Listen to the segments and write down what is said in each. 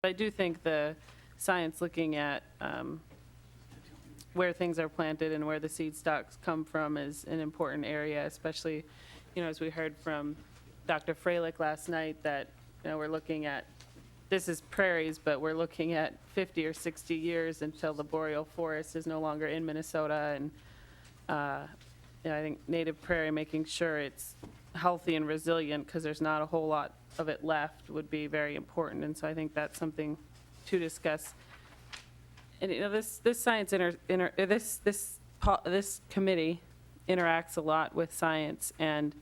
I do think the science looking at where things are planted and where the seed stocks come from is an important area, especially, as we heard from Dr. Freilich last night that, we're looking at, this is prairies, but we're looking at 50 or 60 years until the boreal forest is no longer in Minnesota. And I think native prairie, making sure it's healthy and resilient because there's not a whole lot of it left, would be very important. And so I think that's something to discuss. And this science this committee interacts a lot with science, and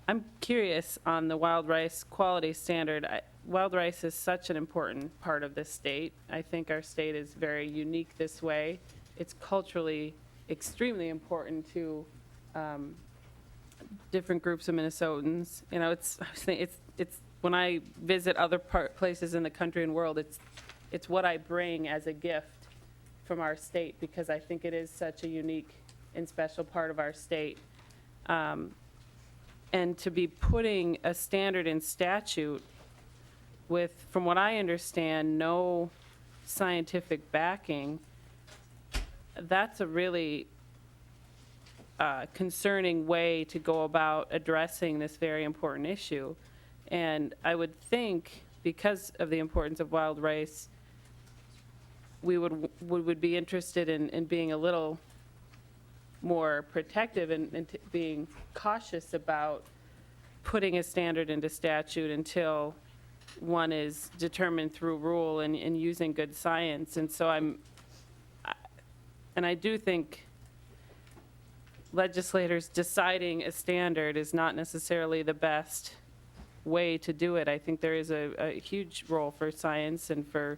I'm curious on the wild rice quality standard. Wild rice is such an important part of this state. I think our state is very unique this way. It's culturally extremely important to different groups of Minnesotans. It's when I visit other places in the country and world, it's what I bring as a gift from our state, because I think it is such a unique and special part of our state. And to be putting a standard in statute with, from what I understand, no scientific backing, that's a really concerning way to go about addressing this very important issue. And I would think, because of the importance of wild rice, we would be interested in being a little more protective and being cautious about putting a standard into statute until one is determined through rule and using good science. And so I do think legislators deciding a standard is not necessarily the best way to do it. I think there is a huge role for science and for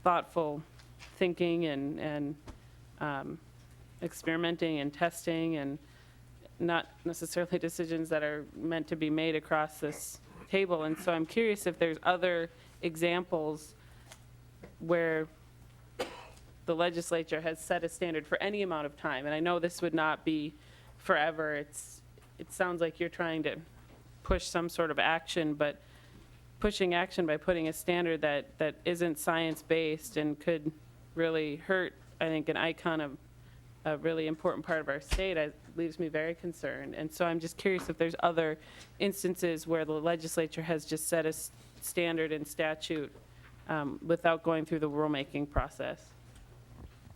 thoughtful thinking and experimenting and testing, and not necessarily decisions that are meant to be made across this table. And so I'm curious if there's other examples where the legislature has set a standard for any amount of time. And I know this would not be forever. It sounds like you're trying to push some sort of action, but pushing action by putting a standard that isn't science-based and could really hurt, I think, an icon of a really important part of our state, leaves me very concerned. And so I'm just curious if there's other instances where the legislature has just set a standard in statute without going through the rulemaking process.